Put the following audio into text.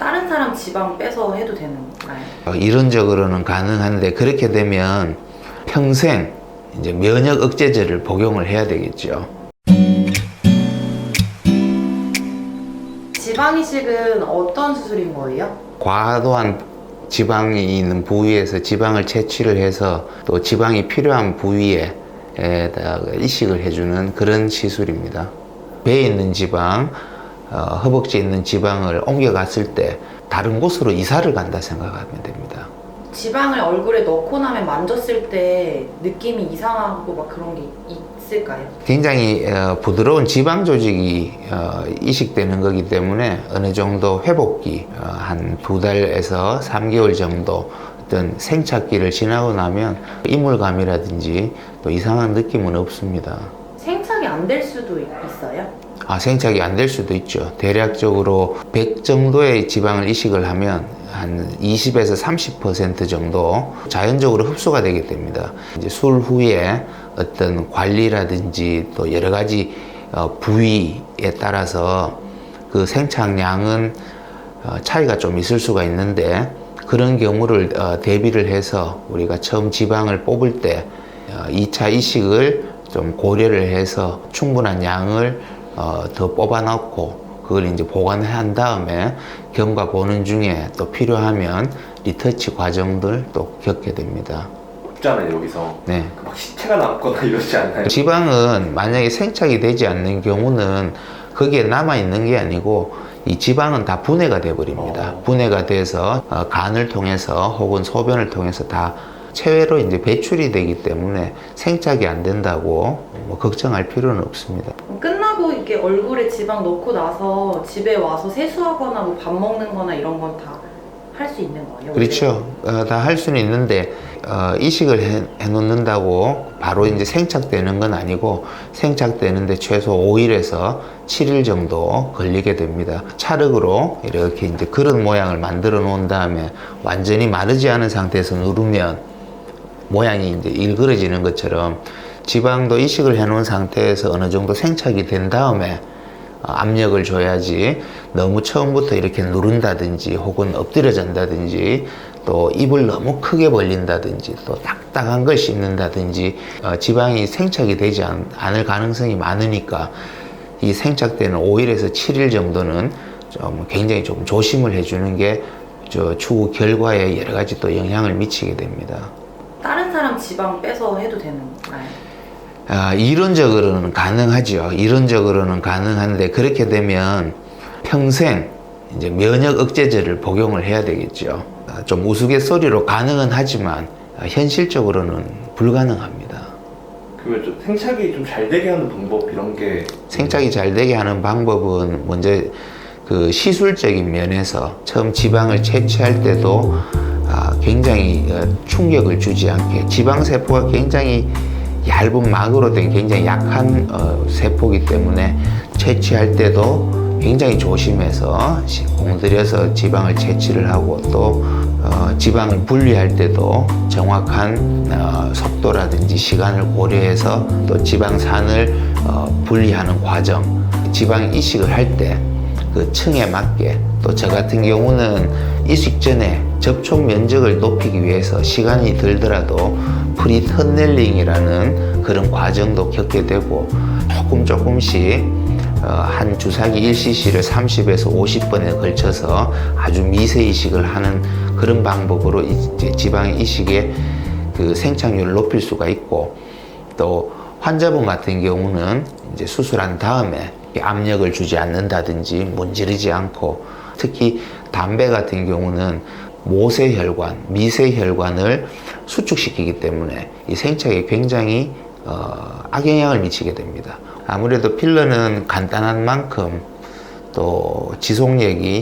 다른 사람 지방 빼서 해도 되는 건가요? 이론적으로는 가능한데 그렇게 되면 평생 이제 면역 억제제를 복용을 해야 되겠죠. 지방 이식은 어떤 수술인 거예요? 과도한 지방이 있는 부위에서 지방을 채취를 해서 또 지방이 필요한 부위에 이식을 해주는 그런 시술입니다. 배에 있는 지방, 허벅지에 있는 지방을 옮겨갔을 때 다른 곳으로 이사를 간다 생각하면 됩니다. 지방을 얼굴에 넣고 나면 만졌을 때 느낌이 이상하고 막 그런 게 있을까요? 굉장히 부드러운 지방 조직이 이식되는 거기 때문에 어느 정도 회복기 한 2달에서 3개월 정도 어떤 생착기를 지나고 나면 이물감이라든지 또 이상한 느낌은 없습니다. 생착이 안 될 수도 있어요? 생착이 안 될 수도 있죠. 대략적으로 100 정도의 지방을 이식을 하면 한 20에서 30% 정도 자연적으로 흡수가 되게 됩니다. 이제 술 후에 어떤 관리라든지 또 여러 가지 부위에 따라서 그 생착량은 차이가 좀 있을 수가 있는데 그런 경우를 대비를 해서 우리가 처음 지방을 뽑을 때 2차 이식을 좀 고려를 해서 충분한 양을 더 뽑아 넣고 그걸 이제 보관한 다음에 경과 보는 중에 또 필요하면 리터치 과정들 또 겪게 됩니다. 없잖아요 여기서. 네. 막 시체가 남거나 이러지 않나요? 지방은 만약에 생착이 되지 않는 경우는 거기에 남아 있는 게 아니고 이 지방은 다 분해가 돼 버립니다. 분해가 돼서 간을 통해서 혹은 소변을 통해서 다 체외로 이제 배출이 되기 때문에 생착이 안 된다고 뭐 걱정할 필요는 없습니다. 끝나고 이렇게 얼굴에 지방 넣고 나서 집에 와서 세수하거나 뭐 밥 먹는 거나 이런 건 다 할 수 있는 거예요? 그렇죠. 다 할 수는 있는데 이식을 해 놓는다고 바로 이제 생착되는 건 아니고 생착되는데 최소 5일에서 7일 정도 걸리게 됩니다. 찰흙으로 이렇게 이제 그릇 모양을 만들어 놓은 다음에 완전히 마르지 않은 상태에서 누르면 모양이 이제 일그러지는 것처럼 지방도 이식을 해 놓은 상태에서 어느 정도 생착이 된 다음에 압력을 줘야지 너무 처음부터 이렇게 누른다든지 혹은 엎드려 잔다든지 또 입을 너무 크게 벌린다든지 또 딱딱한 걸 씹는다든지 지방이 생착이 되지 않을 가능성이 많으니까 이 생착되는 5일에서 7일 정도는 좀 굉장히 좀 조심을 해주는 게 추후 결과에 여러 가지 또 영향을 미치게 됩니다. 다른 사람 지방 빼서 해도 되는 건가요? 이론적으로는 가능하죠. 이론적으로는 가능한데 그렇게 되면 평생 이제 면역 억제제를 복용을 해야 되겠죠. 좀 우스갯소리로 가능은 하지만 현실적으로는 불가능합니다. 그러면 좀 생착이 좀 잘 되게 하는 방법 이런 게 생착이 잘 되게 하는 방법은 먼저 그 시술적인 면에서 처음 지방을 채취할 때도 굉장히 충격을 주지 않게 지방세포가 굉장히 얇은 막으로 된 굉장히 약한 세포이기 때문에 채취할 때도 굉장히 조심해서 공들여서 지방을 채취를 하고 또 지방을 분리할 때도 정확한 속도라든지 시간을 고려해서 또 지방산을 분리하는 과정, 지방 이식을 할 때 그 층에 맞게 또 저 같은 경우는 이식 전에 접촉 면적을 높이기 위해서 시간이 들더라도 프리 터넬링이라는 그런 과정도 겪게 되고 조금씩 한 주사기 1cc를 30에서 50번에 걸쳐서 아주 미세 이식을 하는 그런 방법으로 이제 지방 이식의 그 생착률을 높일 수가 있고 또 환자분 같은 경우는 이제 수술한 다음에 압력을 주지 않는다든지 문지르지 않고 특히 담배 같은 경우는 모세혈관, 미세혈관을 수축시키기 때문에 이 생착에 굉장히 악영향을 미치게 됩니다. 아무래도 필러는 간단한 만큼 또 지속력이